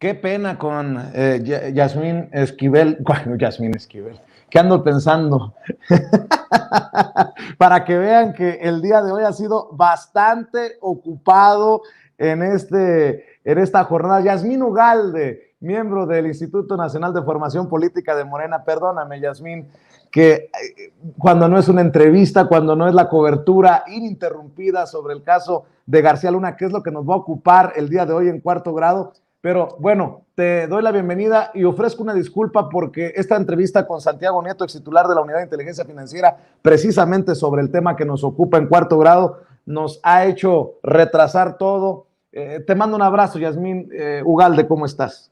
Qué pena con Yasmín Esquivel. Bueno, Yasmín Esquivel. ¿Qué ando pensando? Para que vean que el día de hoy ha sido bastante ocupado en esta jornada. Yasmín Ugalde, miembro del Instituto Nacional de Formación Política de Morena. Perdóname, Yasmín, que cuando no es una entrevista, cuando no es la cobertura ininterrumpida sobre el caso de García Luna, que es lo que nos va a ocupar el día de hoy en Cuarto Grado. Pero bueno, te doy la bienvenida y ofrezco una disculpa porque esta entrevista con Santiago Nieto, ex titular de la Unidad de Inteligencia Financiera, precisamente sobre el tema que nos ocupa en Cuarto Grado, nos ha hecho retrasar todo. Te mando un abrazo, Yasmín Ugalde, ¿cómo estás?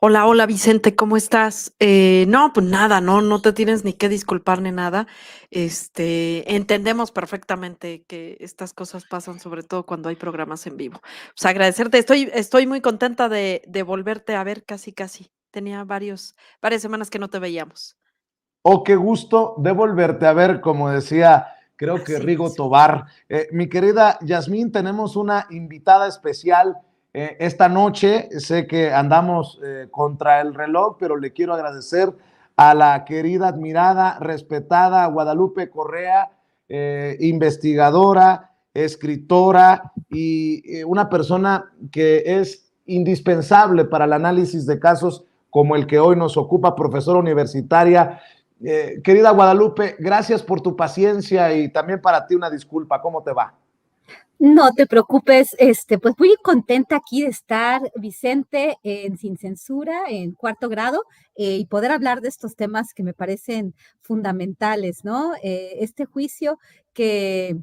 Hola, hola Vicente, ¿cómo estás? No, pues nada, no te tienes ni que disculpar ni nada. Entendemos perfectamente que estas cosas pasan, sobre todo cuando hay programas en vivo. Pues agradecerte, estoy muy contenta de volverte a ver casi. Tenía varias semanas que no te veíamos. Oh, qué gusto de volverte a ver, como decía, creo que Así Rigo es. Tobar. Mi querida Yasmín, tenemos una invitada especial esta noche. Sé que andamos contra el reloj, pero le quiero agradecer a la querida, admirada, respetada Guadalupe Correa, investigadora, escritora y una persona que es indispensable para el análisis de casos como el que hoy nos ocupa, profesora universitaria. Querida Guadalupe, gracias por tu paciencia y también para ti una disculpa. ¿Cómo te va? No te preocupes, pues muy contenta aquí de estar, Vicente, en Sin Censura, en Cuarto Grado, y poder hablar de estos temas que me parecen fundamentales, ¿no? Este juicio que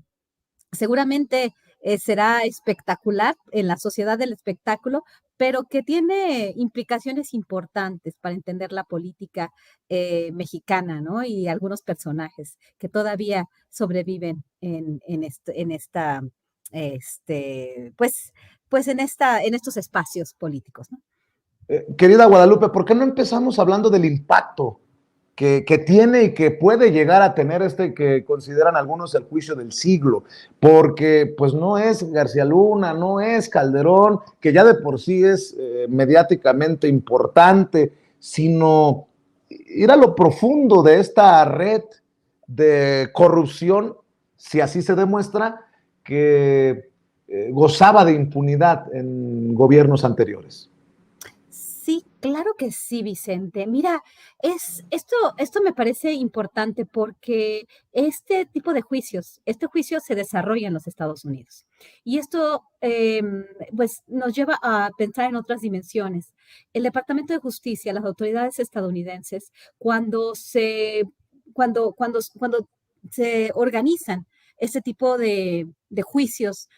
seguramente será espectacular en la sociedad del espectáculo, pero que tiene implicaciones importantes para entender la política mexicana, ¿no? Y algunos personajes que todavía sobreviven en esta, pues, en estos espacios políticos, ¿no? Querida Guadalupe, ¿por qué no empezamos hablando del impacto que tiene y que puede llegar a tener este que consideran algunos el juicio del siglo? Porque pues no es García Luna, no es Calderón, que ya de por sí es mediáticamente importante, sino ir a lo profundo de esta red de corrupción, si así se demuestra, que gozaba de impunidad en gobiernos anteriores. Sí, claro que sí, Vicente. Mira, esto me parece importante porque este tipo de juicios, este juicio se desarrolla en los Estados Unidos. Y esto, pues, nos lleva a pensar en otras dimensiones. El Departamento de Justicia, las autoridades estadounidenses, cuando se organizan este tipo de juicios,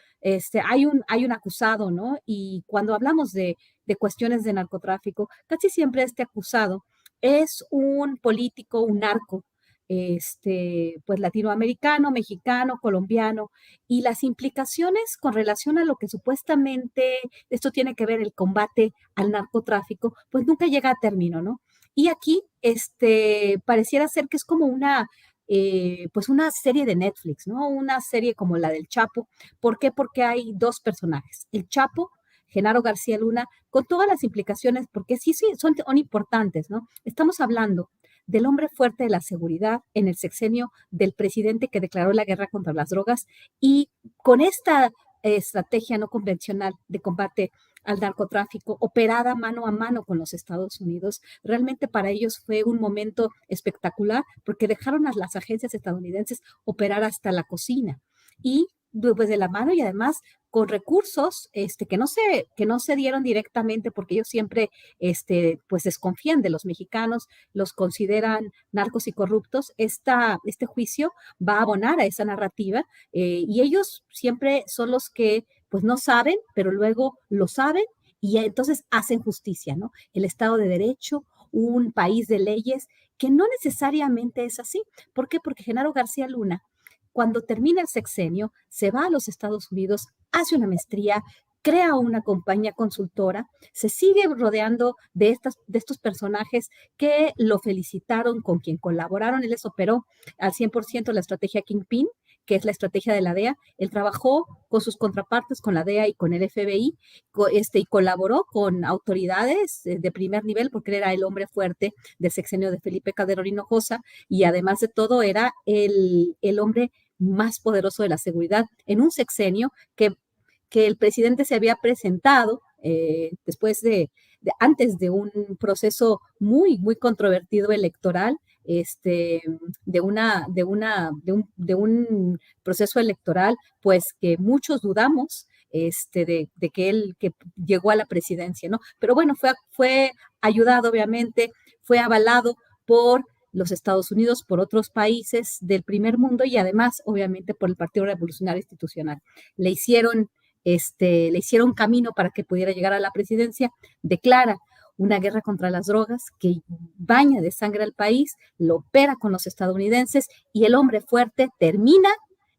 hay un acusado, ¿no? Y cuando hablamos de cuestiones de narcotráfico, casi siempre este acusado es un político, un narco, pues latinoamericano, mexicano, colombiano, y las implicaciones con relación a lo que supuestamente esto tiene que ver el combate al narcotráfico, pues nunca llega a término, ¿no? Y aquí, pareciera ser que es como pues una serie de Netflix, ¿no? Una serie como la del Chapo. ¿Por qué? Porque hay dos personajes, el Chapo, Genaro García Luna, con todas las implicaciones, porque sí, son importantes, ¿no? Estamos hablando del hombre fuerte de la seguridad en el sexenio del presidente que declaró la guerra contra las drogas y con esta estrategia no convencional de combate al narcotráfico, operada mano a mano con los Estados Unidos, realmente para ellos fue un momento espectacular porque dejaron a las agencias estadounidenses operar hasta la cocina y pues de la mano y además con recursos que no se dieron directamente porque ellos siempre pues desconfían de los mexicanos, los consideran narcos y corruptos. Este juicio va a abonar a esa narrativa y ellos siempre son los que pues no saben, pero luego lo saben y entonces hacen justicia, ¿no? El Estado de Derecho, un país de leyes, que no necesariamente es así. ¿Por qué? Porque Genaro García Luna, cuando termina el sexenio, se va a los Estados Unidos, hace una maestría, crea una compañía consultora, se sigue rodeando de estos personajes que lo felicitaron, con quien colaboraron, él les operó al 100% la estrategia Kingpin, que es la estrategia de la DEA. Él trabajó con sus contrapartes, con la DEA y con el FBI, y colaboró con autoridades de primer nivel, porque él era el hombre fuerte del sexenio de Felipe Calderón Hinojosa, y además de todo era el hombre más poderoso de la seguridad en un sexenio que el presidente se había presentado después antes de un proceso muy, muy controvertido electoral, de un proceso electoral, pues que muchos dudamos de que él que llegó a la presidencia, ¿no? Pero bueno, fue ayudado, obviamente, fue avalado por los Estados Unidos, por otros países del primer mundo y además, obviamente, por el Partido Revolucionario Institucional. Le hicieron camino para que pudiera llegar a la presidencia, declara una guerra contra las drogas que baña de sangre al país, lo opera con los estadounidenses y el hombre fuerte termina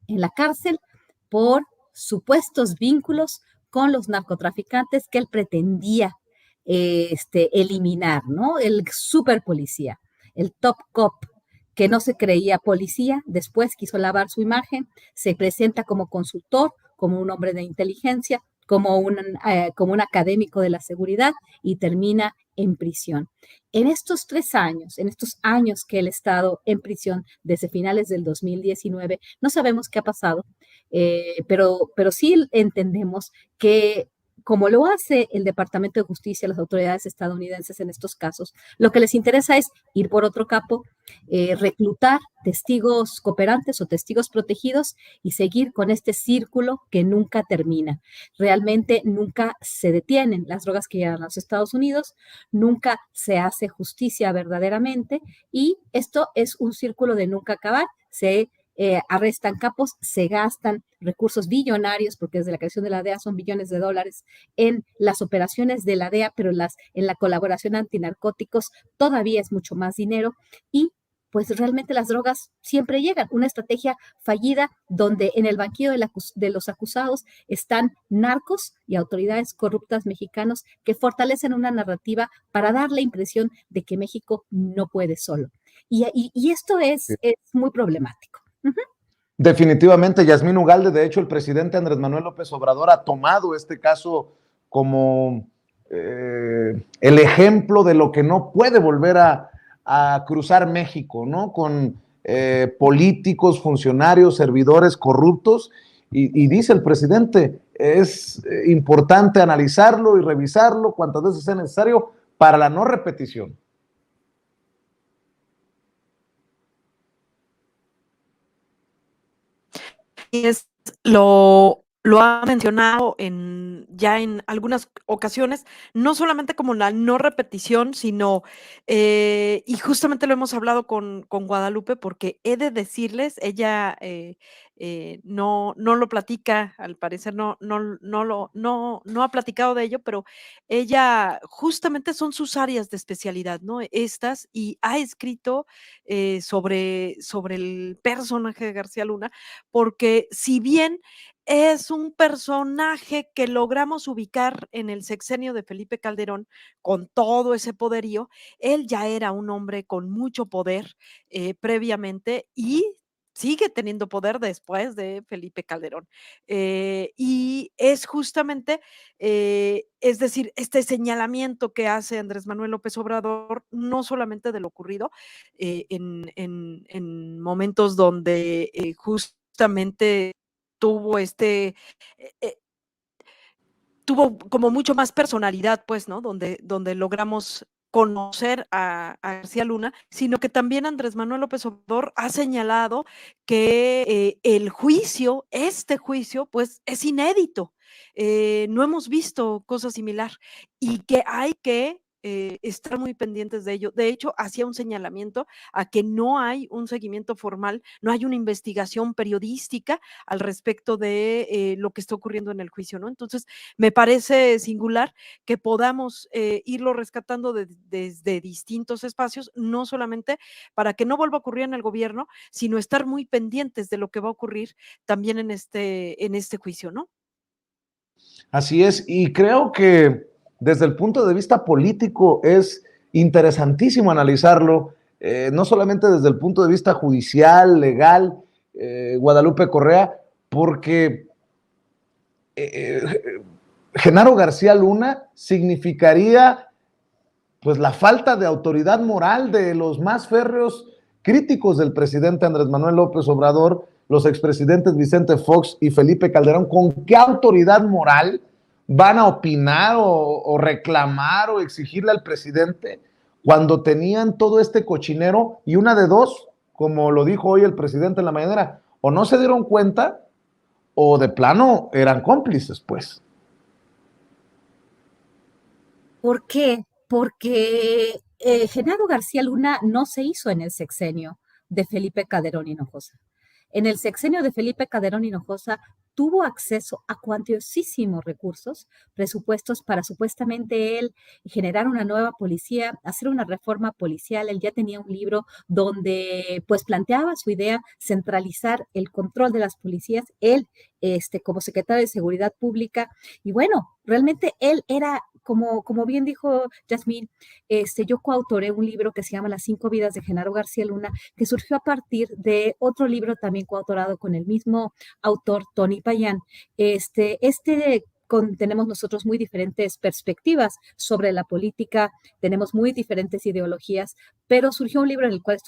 en la cárcel por supuestos vínculos con los narcotraficantes que él pretendía eliminar, ¿no? El super policía, el top cop, que no se creía policía, después quiso lavar su imagen, se presenta como consultor, como un hombre de inteligencia, como un académico de la seguridad y termina en prisión. En estos 3 años, en estos años que él ha estado en prisión desde finales del 2019, no sabemos qué ha pasado, pero sí entendemos que como lo hace el Departamento de Justicia, las autoridades estadounidenses en estos casos, lo que les interesa es ir por otro capo, reclutar testigos cooperantes o testigos protegidos y seguir con este círculo que nunca termina. Realmente nunca se detienen las drogas que llegan a los Estados Unidos, nunca se hace justicia verdaderamente y esto es un círculo de nunca acabar. Se arrestan capos, se gastan recursos billonarios, porque desde la creación de la DEA son billones de dólares en las operaciones de la DEA, pero en la colaboración antinarcóticos todavía es mucho más dinero y pues realmente las drogas siempre llegan. Una estrategia fallida donde en el banquillo de los acusados están narcos y autoridades corruptas mexicanos que fortalecen una narrativa para dar la impresión de que México no puede solo. Y esto es muy problemático. Uh-huh. Definitivamente, Yasmín Ugalde, de hecho el presidente Andrés Manuel López Obrador ha tomado este caso como el ejemplo de lo que no puede volver a cruzar México, ¿no? Con políticos, funcionarios, servidores corruptos y dice el presidente, es importante analizarlo y revisarlo cuantas veces sea necesario para la no repetición. Lo ha mencionado ya en algunas ocasiones, no solamente como la no repetición, sino, y justamente lo hemos hablado con Guadalupe, porque he de decirles, ella no lo platica, al parecer no ha platicado de ello, pero ella justamente son sus áreas de especialidad, ¿no? Estas, y ha escrito sobre el personaje de García Luna, porque si bien es un personaje que logramos ubicar en el sexenio de Felipe Calderón con todo ese poderío, él ya era un hombre con mucho poder previamente y sigue teniendo poder después de Felipe Calderón. Y es justamente, es decir, este señalamiento que hace Andrés Manuel López Obrador, no solamente de lo ocurrido en momentos donde justamente tuvo tuvo como mucho más personalidad, pues, ¿no? Donde logramos conocer a García Luna, sino que también Andrés Manuel López Obrador ha señalado que este juicio, pues, es inédito. No hemos visto cosa similar y que hay que estar muy pendientes de ello. De hecho, hacía un señalamiento a que no hay un seguimiento formal, no hay una investigación periodística al respecto de lo que está ocurriendo en el juicio, ¿no? Entonces, me parece singular que podamos irlo rescatando desde distintos espacios, no solamente para que no vuelva a ocurrir en el gobierno, sino estar muy pendientes de lo que va a ocurrir también en este juicio, ¿no? Así es, y creo que desde el punto de vista político es interesantísimo analizarlo, no solamente desde el punto de vista judicial, legal, Guadalupe Correa, porque Genaro García Luna significaría pues la falta de autoridad moral de los más férreos críticos del presidente Andrés Manuel López Obrador, los expresidentes Vicente Fox y Felipe Calderón. ¿Con qué autoridad moral van a opinar o reclamar o exigirle al presidente cuando tenían todo este cochinero? Y una de dos, como lo dijo hoy el presidente en la mañanera, o no se dieron cuenta o de plano eran cómplices, pues. ¿Por qué? Porque Genaro García Luna no se hizo en el sexenio de Felipe Calderón Hinojosa. En el sexenio de Felipe Calderón Hinojosa tuvo acceso a cuantiosísimos recursos, presupuestos para supuestamente él generar una nueva policía, hacer una reforma policial. Él ya tenía un libro donde pues planteaba su idea, centralizar el control de las policías, él como secretario de Seguridad Pública. Y bueno, realmente él era, como bien dijo Yasmín, yo coautoré un libro que se llama Las 5 vidas de Genaro García Luna, que surgió a partir de otro libro también coautorado con el mismo autor, Tony Payán. Tenemos nosotros muy diferentes perspectivas sobre la política, tenemos muy diferentes ideologías, pero surgió un libro en el cual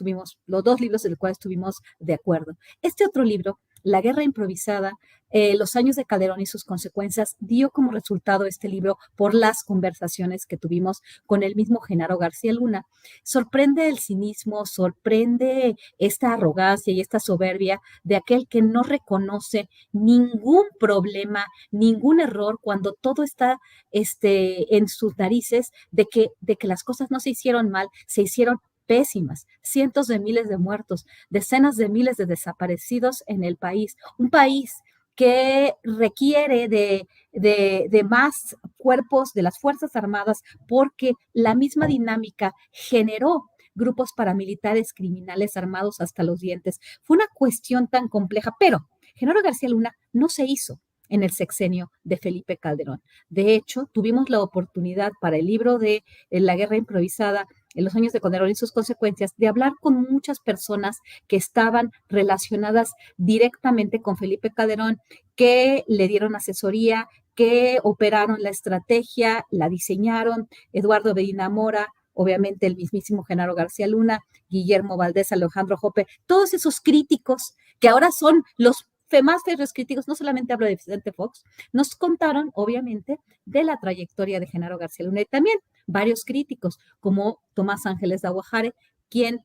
los dos libros en el cual estuvimos de acuerdo. Este otro libro, La guerra improvisada, los años de Calderón y sus consecuencias, dio como resultado este libro por las conversaciones que tuvimos con el mismo Genaro García Luna. Sorprende el cinismo, sorprende esta arrogancia y esta soberbia de aquel que no reconoce ningún problema, ningún error, cuando todo está en sus narices de que las cosas no se hicieron mal, se hicieron pésimas, cientos de miles de muertos, decenas de miles de desaparecidos en el país, un país que requiere de más cuerpos de las Fuerzas Armadas porque la misma dinámica generó grupos paramilitares criminales armados hasta los dientes. Fue una cuestión tan compleja, pero Genaro García Luna no se hizo en el sexenio de Felipe Calderón. De hecho, tuvimos la oportunidad para el libro de La guerra improvisada, en los años de Calderón y sus consecuencias, de hablar con muchas personas que estaban relacionadas directamente con Felipe Calderón, que le dieron asesoría, que operaron la estrategia, la diseñaron, Eduardo Medina Mora, obviamente el mismísimo Genaro García Luna, Guillermo Valdés, Alejandro Jope, todos esos críticos que ahora son los más férreos críticos, no solamente hablo de Vicente Fox, nos contaron, obviamente, de la trayectoria de Genaro García Luna y también varios críticos, como Tomás Ángeles de Aguajare, quien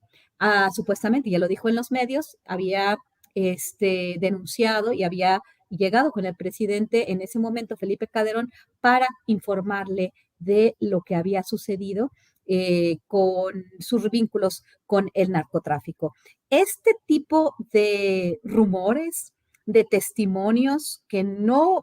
supuestamente, ya lo dijo en los medios, había denunciado y había llegado con el presidente en ese momento, Felipe Calderón, para informarle de lo que había sucedido con sus vínculos con el narcotráfico. Este tipo de rumores, de testimonios que no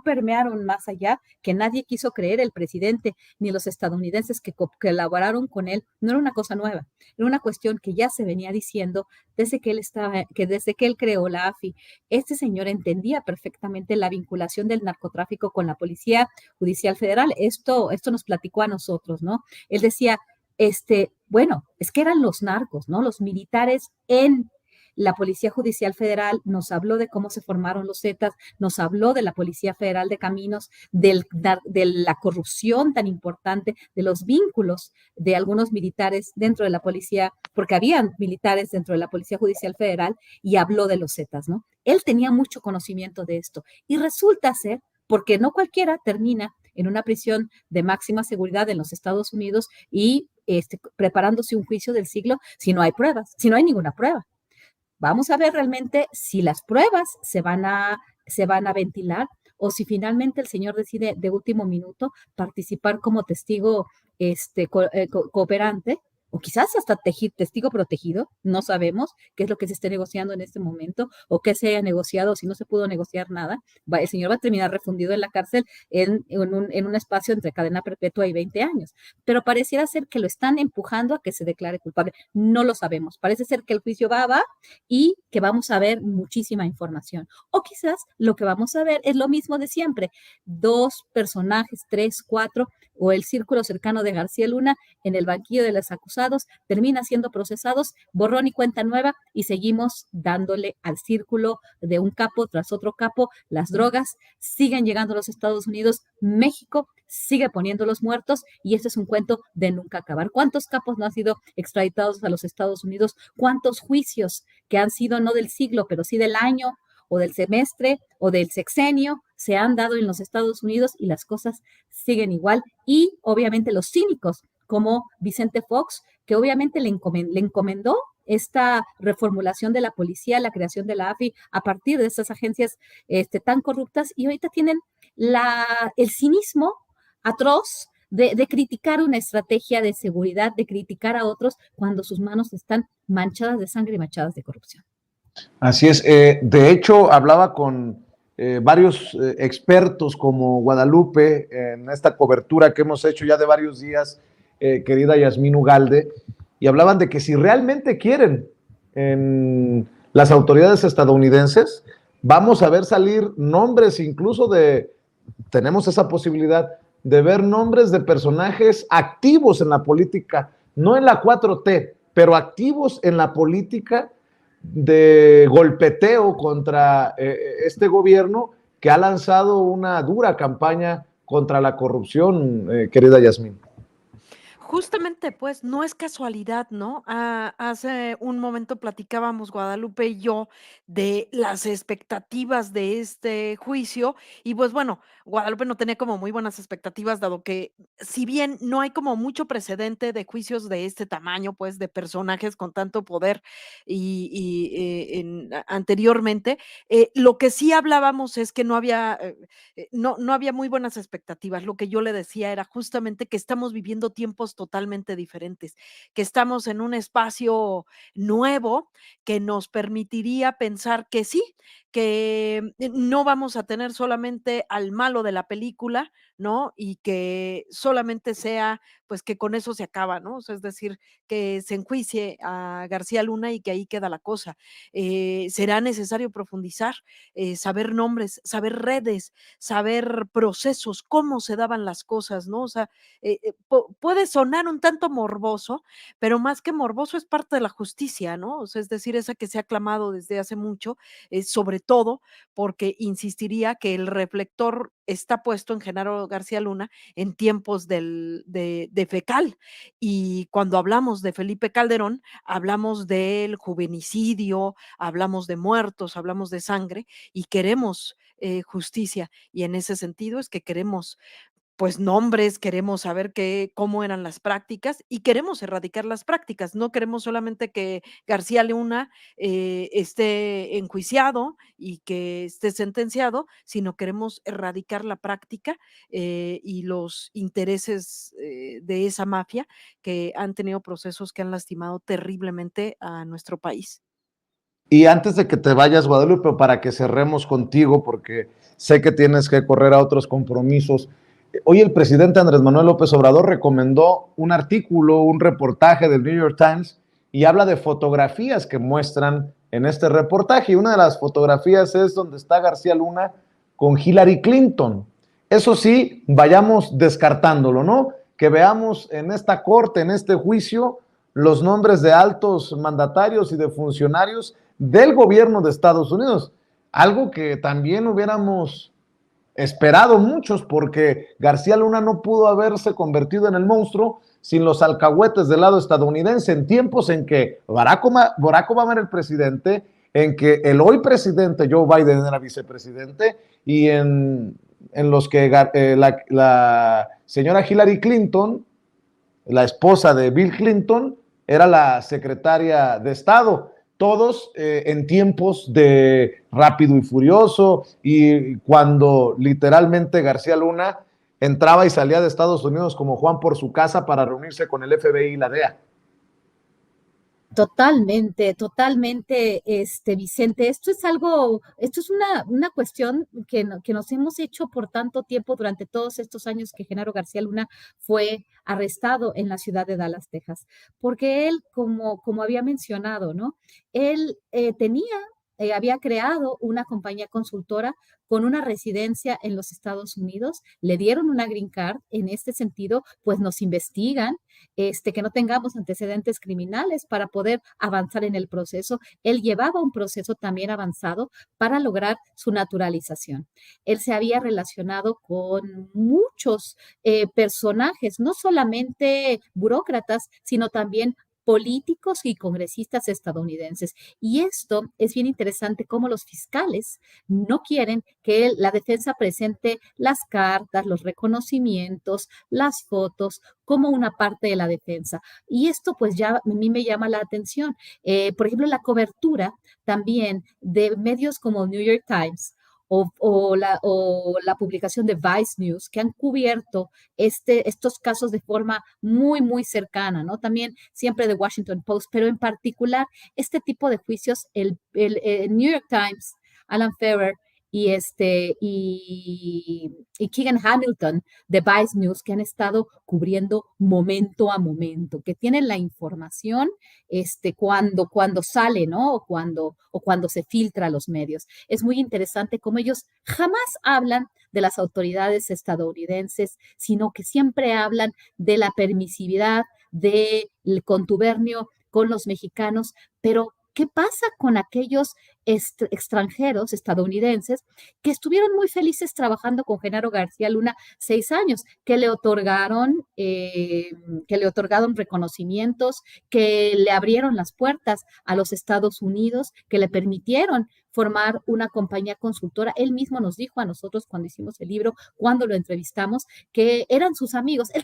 permearon más allá, que nadie quiso creer, el presidente ni los estadounidenses que colaboraron con él, no era una cosa nueva, era una cuestión que ya se venía diciendo desde que él creó la AFI. Este señor entendía perfectamente la vinculación del narcotráfico con la Policía Judicial Federal. Esto nos platicó a nosotros, ¿no? Él decía, bueno, es que eran los narcos, ¿no? Los militares en la Policía Judicial Federal, nos habló de cómo se formaron los Zetas, nos habló de la Policía Federal de Caminos, de la corrupción tan importante, de los vínculos de algunos militares dentro de la policía, porque habían militares dentro de la Policía Judicial Federal, y habló de los Zetas, ¿no? Él tenía mucho conocimiento de esto, y resulta ser, porque no cualquiera termina en una prisión de máxima seguridad en los Estados Unidos y preparándose un juicio del siglo si no hay pruebas, si no hay ninguna prueba. Vamos a ver realmente si las pruebas se van a ventilar o si finalmente el señor decide de último minuto participar como testigo cooperante o quizás hasta testigo protegido, no sabemos qué es lo que se esté negociando en este momento o qué se haya negociado, si no se pudo negociar nada, el señor va a terminar refundido en la cárcel en un espacio entre cadena perpetua y 20 años. Pero pareciera ser que lo están empujando a que se declare culpable. No lo sabemos. Parece ser que el juicio va y que vamos a ver muchísima información. O quizás lo que vamos a ver es lo mismo de siempre. 2 personajes, 3, 4, o el círculo cercano de García Luna en el banquillo de los acusados, termina siendo procesados, borrón y cuenta nueva, y seguimos dándole al círculo de un capo tras otro capo. Las drogas siguen llegando a los Estados Unidos, México sigue poniendo los muertos, y este es un cuento de nunca acabar. ¿Cuántos capos no han sido extraditados a los Estados Unidos? ¿Cuántos juicios que han sido no del siglo, pero sí del año o del semestre o del sexenio se han dado en los Estados Unidos, y las cosas siguen igual? Y obviamente los cínicos como Vicente Fox, que obviamente le encomendó esta reformulación de la policía, la creación de la AFI a partir de estas agencias tan corruptas, y ahorita tienen el cinismo atroz de criticar una estrategia de seguridad, de criticar a otros cuando sus manos están manchadas de sangre y manchadas de corrupción. Así es. De hecho, hablaba con varios expertos como Guadalupe en esta cobertura que hemos hecho ya de varios días, querida Yasmín Ugalde, y hablaban de que si realmente quieren en las autoridades estadounidenses, vamos a ver salir nombres incluso tenemos esa posibilidad de ver nombres de personajes activos en la política, no en la 4T, pero activos en la política de golpeteo contra este gobierno que ha lanzado una dura campaña contra la corrupción, querida Yasmín. Justamente, pues, no es casualidad, ¿no? Hace un momento platicábamos Guadalupe y yo de las expectativas de este juicio y, pues, bueno, Guadalupe no tenía como muy buenas expectativas, dado que, si bien no hay como mucho precedente de juicios de este tamaño, pues, de personajes con tanto poder anteriormente, lo que sí hablábamos es que no había muy buenas expectativas. Lo que yo le decía era justamente que estamos viviendo tiempos totalmente diferentes, que estamos en un espacio nuevo que nos permitiría pensar que sí, que no vamos a tener solamente al malo de la película, ¿no? Y que solamente sea, pues que con eso se acaba, ¿no? O sea, es decir, que se enjuicie a García Luna y que ahí queda la cosa. Será necesario profundizar, saber nombres, saber redes, saber procesos, cómo se daban las cosas, ¿no? O sea, puede sonar un tanto morboso, pero más que morboso es parte de la justicia, ¿no? O sea, es decir, esa que se ha clamado desde hace mucho, sobre todo porque insistiría que el reflector está puesto en Genaro García Luna en tiempos de Fecal. Y cuando hablamos de Felipe Calderón, hablamos del juvenicidio, hablamos de muertos, hablamos de sangre y queremos justicia. Y en ese sentido es que queremos pues nombres, queremos saber cómo eran las prácticas y queremos erradicar las prácticas. No queremos solamente que García Luna esté enjuiciado y que esté sentenciado, sino queremos erradicar la práctica y los intereses de esa mafia que han tenido procesos que han lastimado terriblemente a nuestro país. Y antes de que te vayas, Guadalupe, para que cerremos contigo, porque sé que tienes que correr a otros compromisos. Hoy el presidente Andrés Manuel López Obrador recomendó un artículo, un reportaje del New York Times y habla de fotografías que muestran en este reportaje. Y una de las fotografías es donde está García Luna con Hillary Clinton. Eso sí, vayamos descartándolo, ¿no? Que veamos en esta corte, en este juicio, los nombres de altos mandatarios y de funcionarios del gobierno de Estados Unidos. Algo que también hubiéramos esperado muchos, porque García Luna no pudo haberse convertido en el monstruo sin los alcahuetes del lado estadounidense en tiempos en que Barack Obama era el presidente, en que el hoy presidente Joe Biden era vicepresidente y en los que la señora Hillary Clinton, la esposa de Bill Clinton, era la secretaria de Estado. Todos en tiempos de Rápido y Furioso y cuando literalmente García Luna entraba y salía de Estados Unidos como Juan por su casa para reunirse con el FBI y la DEA. Totalmente, totalmente, Vicente. Esto es una cuestión que nos hemos hecho por tanto tiempo, durante todos estos años que Genaro García Luna fue arrestado en la ciudad de Dallas, Texas, porque él, como había mencionado, ¿no? Él tenía había creado una compañía consultora con una residencia en los Estados Unidos, le dieron una green card. En este sentido, pues nos investigan, que no tengamos antecedentes criminales para poder avanzar en el proceso. Él llevaba un proceso también avanzado para lograr su naturalización. Él se había relacionado con muchos personajes, no solamente burócratas, sino también políticos y congresistas estadounidenses. Y esto es bien interesante, cómo los fiscales no quieren que la defensa presente las cartas, los reconocimientos, las fotos como una parte de la defensa. Y esto pues ya a mí me llama la atención. Por ejemplo, la cobertura también de medios como New York Times o la publicación de Vice News, que han cubierto estos casos de forma muy, muy cercana, ¿no? También siempre de Washington Post, pero en particular este tipo de juicios, el New York Times, Alan Ferrer y Keegan Hamilton de Vice News, que han estado cubriendo momento a momento, que tienen la información cuando sale, ¿no? O cuando se filtra a los medios. Es muy interesante cómo ellos jamás hablan de las autoridades estadounidenses, sino que siempre hablan de la permisividad, del contubernio con los mexicanos, pero ¿qué pasa con aquellos extranjeros estadounidenses que estuvieron muy felices trabajando con Genaro García Luna 6 años, que le otorgaron reconocimientos, que le abrieron las puertas a los Estados Unidos, que le permitieron formar una compañía consultora? Él mismo nos dijo a nosotros cuando hicimos el libro, cuando lo entrevistamos, que eran sus amigos. Él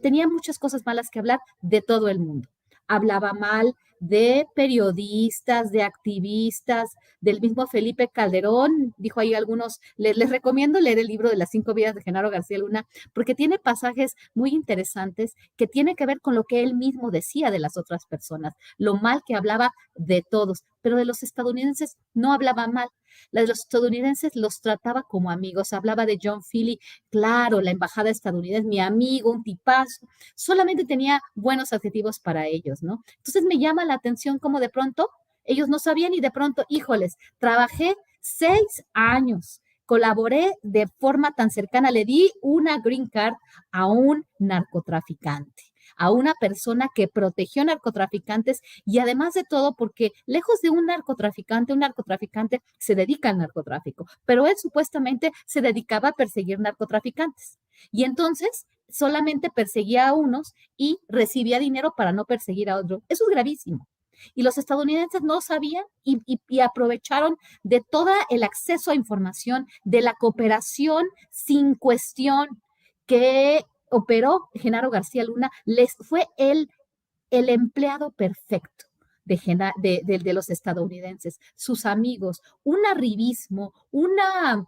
tenía muchas cosas malas que hablar de todo el mundo. Hablaba mal de periodistas, de activistas, del mismo Felipe Calderón. Dijo ahí algunos, les recomiendo leer el libro de las 5 vidas de Genaro García Luna, porque tiene pasajes muy interesantes que tienen que ver con lo que él mismo decía de las otras personas, lo mal que hablaba de todos, pero de los estadounidenses no hablaba mal. La de los estadounidenses los trataba como amigos. Hablaba de John Philly, claro, la embajada estadounidense, mi amigo, un tipazo. Solamente tenía buenos adjetivos para ellos, ¿no? Entonces me llama la atención cómo de pronto ellos no sabían y de pronto, híjoles, trabajé 6 años, colaboré de forma tan cercana, le di una green card a un narcotraficante, a una persona que protegió narcotraficantes y además de todo, porque lejos de un narcotraficante se dedica al narcotráfico, pero él supuestamente se dedicaba a perseguir narcotraficantes. Y entonces solamente perseguía a unos y recibía dinero para no perseguir a otros. Eso es gravísimo. Y los estadounidenses no sabían y aprovecharon de todo el acceso a información, de la cooperación sin cuestión que operó Genaro García Luna. Fue el empleado perfecto de los estadounidenses, sus amigos, un arribismo, una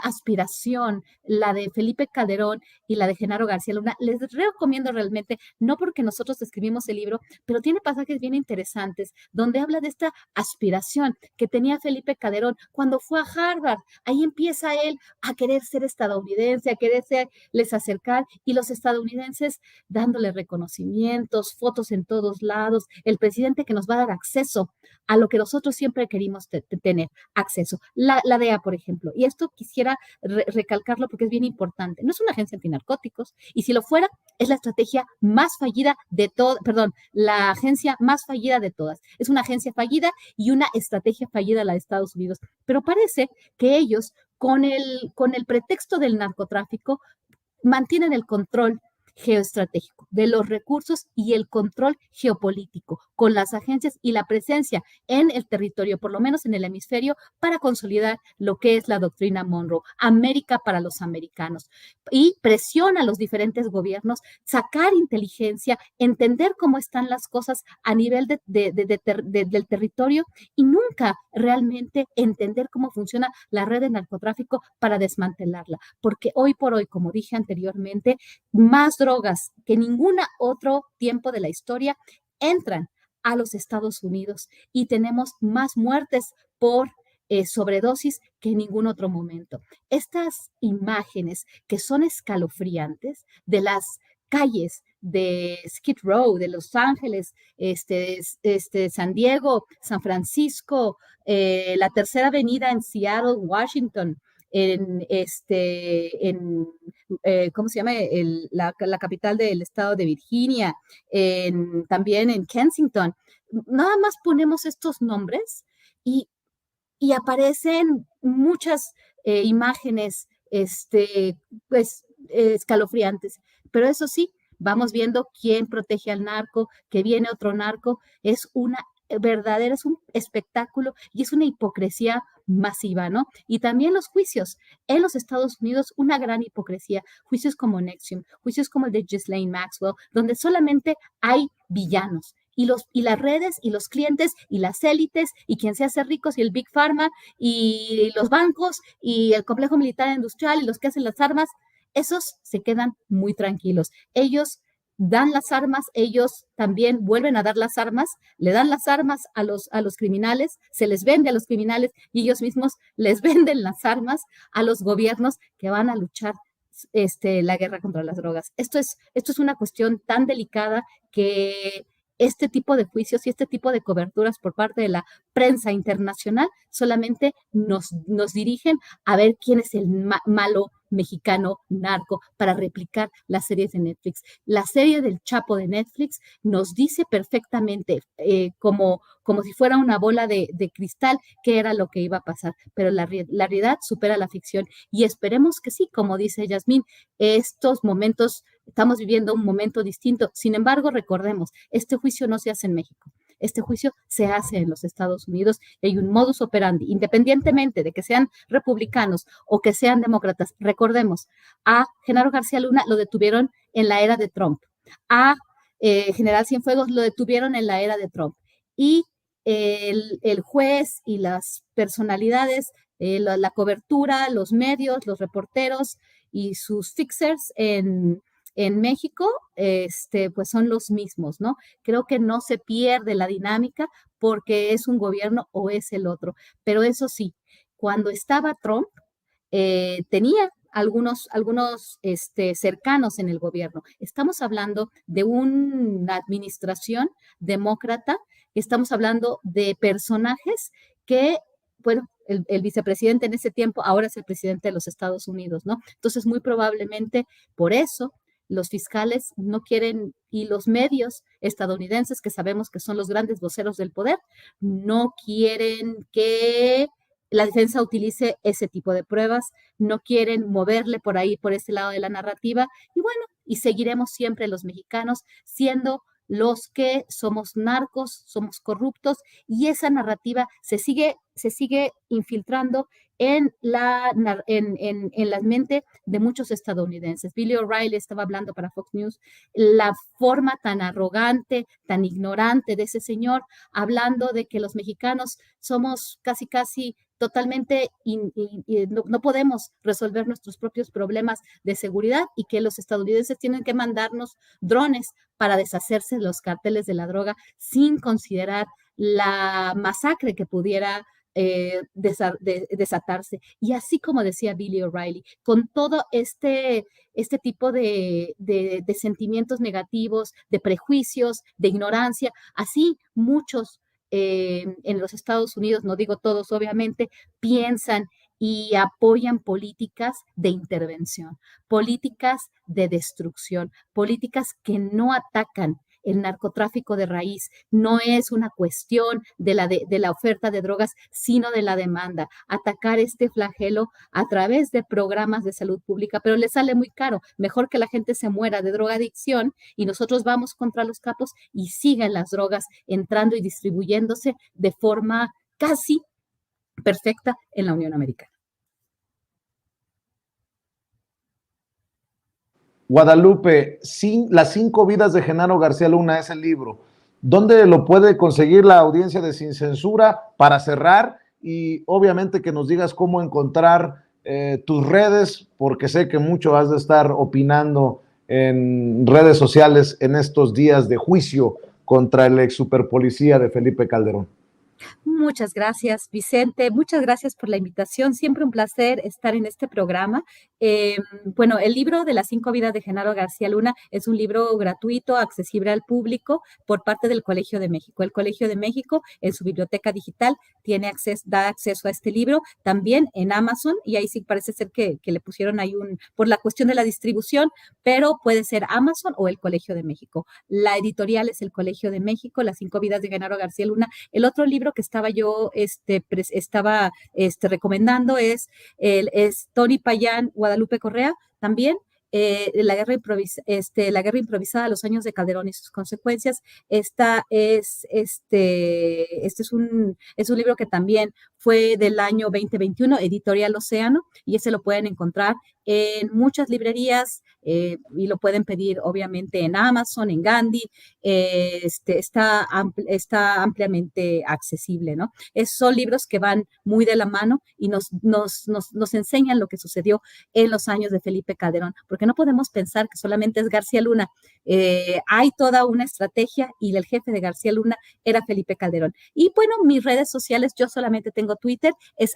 aspiración, la de Felipe Calderón y la de Genaro García Luna. Les recomiendo realmente, no porque nosotros escribimos el libro, pero tiene pasajes bien interesantes donde habla de esta aspiración que tenía Felipe Calderón cuando fue a Harvard. Ahí empieza él a querer ser estadounidense, a quererse les acercar, y los estadounidenses dándole reconocimientos, fotos en todos lados, el presidente que nos va a dar acceso a lo que nosotros siempre querimos tener acceso. La DEA, por ejemplo, y esto quisiera recalcarlo porque es bien importante, no es una agencia antinarcóticos, y si lo fuera, es la estrategia más fallida de todo, perdón, la agencia más fallida de todas. Es una agencia fallida y una estrategia fallida la de Estados Unidos, pero parece que ellos, con el pretexto del narcotráfico, mantienen el control geoestratégico de los recursos y el control geopolítico con las agencias y la presencia en el territorio, por lo menos en el hemisferio, para consolidar lo que es la doctrina Monroe, América para los americanos, y presiona a los diferentes gobiernos, sacar inteligencia, entender cómo están las cosas a nivel del territorio, y nunca realmente entender cómo funciona la red de narcotráfico para desmantelarla, porque hoy por hoy, como dije anteriormente, más drogas que ningún otro tiempo de la historia entran a los Estados Unidos y tenemos más muertes por sobredosis que en ningún otro momento. Estas imágenes que son escalofriantes de las calles de Skid Row, de Los Ángeles, San Diego, San Francisco, la Tercera Avenida en Seattle, Washington, ¿cómo se llama? La capital del estado de Virginia, también en Kensington. Nada más ponemos estos nombres y aparecen muchas imágenes, pues, escalofriantes. Pero eso sí, vamos viendo quién protege al narco, que viene otro narco. Es un espectáculo y es una hipocresía masiva, ¿no? Y también los juicios. En los Estados Unidos, una gran hipocresía. Juicios como NXIVM, juicios como el de Ghislaine Maxwell, donde solamente hay villanos. Y las redes y los clientes y las élites y quien se hace ricos y el Big Pharma y los bancos y el complejo militar industrial y los que hacen las armas, esos se quedan muy tranquilos. Ellos dan las armas, ellos también vuelven a dar las armas, le dan las armas a los criminales, se les vende a los criminales y ellos mismos les venden las armas a los gobiernos que van a luchar la guerra contra las drogas. Esto es una cuestión tan delicada que este tipo de juicios y este tipo de coberturas por parte de la prensa internacional solamente nos dirigen a ver quién es el malo mexicano narco para replicar las series de Netflix. La serie del Chapo de Netflix nos dice perfectamente, como si fuera una bola de cristal, qué era lo que iba a pasar, pero la realidad supera la ficción y esperemos que sí, como dice Yasmín, estos momentos, estamos viviendo un momento distinto. Sin embargo, recordemos, este juicio no se hace en México. Este juicio se hace en los Estados Unidos y hay un modus operandi, independientemente de que sean republicanos o que sean demócratas. Recordemos, a Genaro García Luna lo detuvieron en la era de Trump, a General Cienfuegos lo detuvieron en la era de Trump y el juez y las personalidades, la cobertura, los medios, los reporteros y sus fixers en México, pues son los mismos, ¿no? Creo que no se pierde la dinámica porque es un gobierno o es el otro. Pero eso sí, cuando estaba Trump, tenía algunos cercanos en el gobierno. Estamos hablando de una administración demócrata, estamos hablando de personajes que, bueno, el vicepresidente en ese tiempo ahora es el presidente de los Estados Unidos, ¿no? Entonces, muy probablemente por eso los fiscales no quieren y los medios estadounidenses, que sabemos que son los grandes voceros del poder, no quieren que la defensa utilice ese tipo de pruebas, no quieren moverle por ahí, por ese lado de la narrativa, y bueno, y seguiremos siempre los mexicanos siendo los que somos narcos, somos corruptos, y esa narrativa se sigue infiltrando en la mente de muchos estadounidenses. Billy O'Reilly estaba hablando para Fox News, la forma tan arrogante, tan ignorante de ese señor, hablando de que los mexicanos somos casi totalmente, no podemos resolver nuestros propios problemas de seguridad y que los estadounidenses tienen que mandarnos drones para deshacerse de los carteles de la droga sin considerar la masacre que pudiera desatarse. Y así como decía Billy O'Reilly, con todo este tipo de sentimientos negativos, de prejuicios, de ignorancia, así muchos en los Estados Unidos, no digo todos obviamente, piensan y apoyan políticas de intervención, políticas de destrucción, políticas que no atacan el narcotráfico de raíz. No es una cuestión de la oferta de drogas, sino de la demanda. Atacar este flagelo a través de programas de salud pública, pero le sale muy caro. Mejor que la gente se muera de drogadicción y nosotros vamos contra los capos y sigan las drogas entrando y distribuyéndose de forma casi perfecta en la Unión Americana. Guadalupe, Las 5 vidas de Genaro García Luna es el libro. ¿Dónde lo puede conseguir la audiencia de Sin Censura para cerrar? Y obviamente que nos digas cómo encontrar tus redes, porque sé que mucho has de estar opinando en redes sociales en estos días de juicio contra el ex superpolicía de Felipe Calderón. Muchas gracias, Vicente. Muchas gracias por la invitación. Siempre un placer estar en este programa. Bueno, el libro de las 5 vidas de Genaro García Luna es un libro gratuito, accesible al público por parte del Colegio de México. El Colegio de México en su biblioteca digital da acceso a este libro, también en Amazon, y ahí sí parece ser que le pusieron ahí por la cuestión de la distribución, pero puede ser Amazon o el Colegio de México. La editorial es el Colegio de México, Las 5 vidas de Genaro García Luna. El otro libro que estaba yo recomendando es Tony Payán, Guadalupe Correa, también. La guerra improvisada, los años de Calderón y sus consecuencias. Este es un libro que también fue del año 2021, Editorial Océano, y ese lo pueden encontrar en muchas librerías y lo pueden pedir obviamente en Amazon, en Gandhi. Está ampliamente accesible, ¿no? Son libros que van muy de la mano y nos enseñan lo que sucedió en los años de Felipe Calderón, porque no podemos pensar que solamente es García Luna. Hay toda una estrategia y el jefe de García Luna era Felipe Calderón. Y bueno, mis redes sociales, yo solamente tengo Twitter, es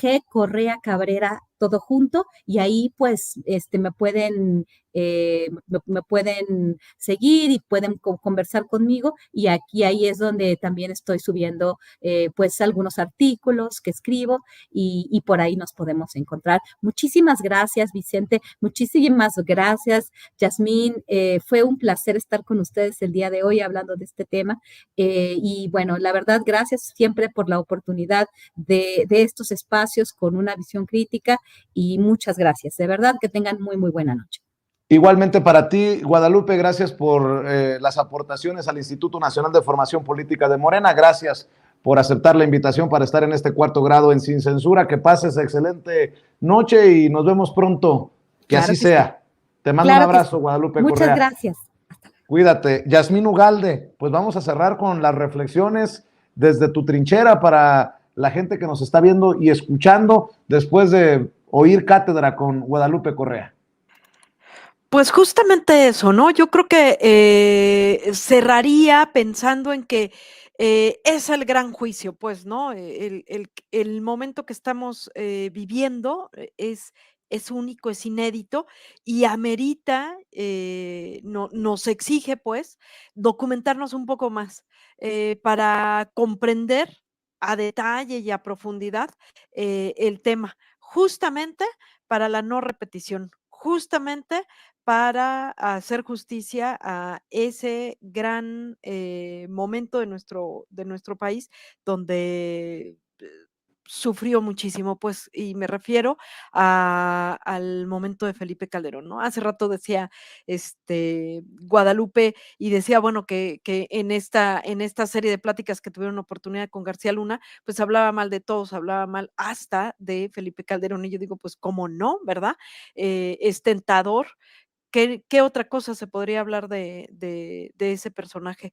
@GCorreaCabrera, todo junto, y ahí pues me pueden seguir y pueden conversar conmigo, y ahí es donde también estoy subiendo pues algunos artículos que escribo, y por ahí nos podemos encontrar. Muchísimas gracias, Vicente, muchísimas gracias, Yasmín, fue un placer estar con ustedes el día de hoy hablando de este tema, y bueno, la verdad, gracias siempre por la oportunidad de estos espacios con una visión crítica, y muchas gracias, de verdad que tengan muy, muy buena noche. Igualmente para ti, Guadalupe, gracias por las aportaciones al Instituto Nacional de Formación Política de Morena. Gracias por aceptar la invitación para estar en este cuarto grado en Sin Censura. Que pases excelente noche y nos vemos pronto. Que claro así que sea. Sí. Te mando un abrazo, Guadalupe Correa. Muchas gracias. Cuídate. Yasmín Ugalde, pues vamos a cerrar con las reflexiones desde tu trinchera para la gente que nos está viendo y escuchando después de oír cátedra con Guadalupe Correa. Pues justamente eso, ¿no? Yo creo que cerraría pensando en que es el gran juicio, pues, ¿no? El momento que estamos viviendo es único, es inédito y amerita, nos exige, pues, documentarnos un poco más para comprender a detalle y a profundidad el tema, justamente para la no repetición, justamente para hacer justicia a ese gran momento de nuestro país donde sufrió muchísimo, pues, y me refiero al momento de Felipe Calderón, ¿no? Hace rato decía Guadalupe y decía, bueno, que en esta serie de pláticas que tuvieron oportunidad con García Luna, pues hablaba mal de todos, hablaba mal hasta de Felipe Calderón, y yo digo, pues, ¿cómo no, verdad? Es tentador. ¿Qué otra cosa se podría hablar de ese personaje?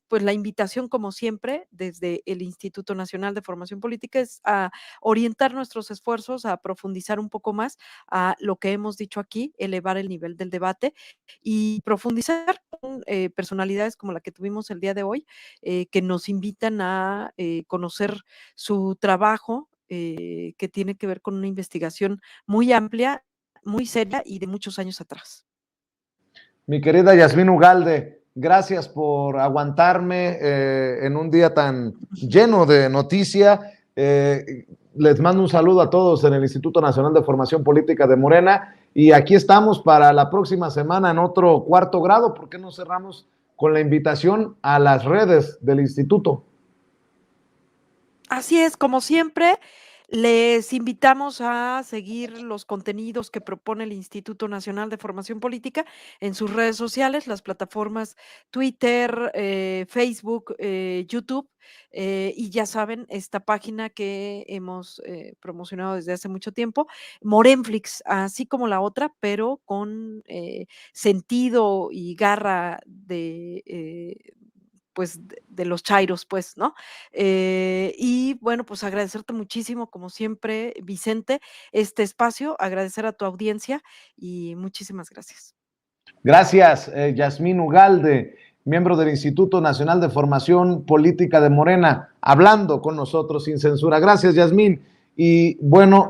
Pues la invitación, como siempre, desde el Instituto Nacional de Formación Política es a orientar nuestros esfuerzos, a profundizar un poco más a lo que hemos dicho aquí, elevar el nivel del debate y profundizar con personalidades como la que tuvimos el día de hoy, que nos invitan a conocer su trabajo, que tiene que ver con una investigación muy amplia, muy seria y de muchos años atrás. Mi querida Yasmín Ugalde, gracias por aguantarme en un día tan lleno de noticia. Les mando un saludo a todos en el Instituto Nacional de Formación Política de Morena y aquí estamos para la próxima semana en otro cuarto grado. ¿Por qué no cerramos con la invitación a las redes del instituto? Así es, como siempre, les invitamos a seguir los contenidos que propone el Instituto Nacional de Formación Política en sus redes sociales, las plataformas Twitter, Facebook, YouTube, y ya saben, esta página que hemos promocionado desde hace mucho tiempo, Morenflix, así como la otra, pero con sentido y garra pues de los chairos, pues, ¿no? Y bueno, pues agradecerte muchísimo, como siempre, Vicente, este espacio, agradecer a tu audiencia y muchísimas gracias. Gracias, Yasmín Ugalde, miembro del Instituto Nacional de Formación Política de Morena, hablando con nosotros sin censura. Gracias, Yasmín. Y bueno,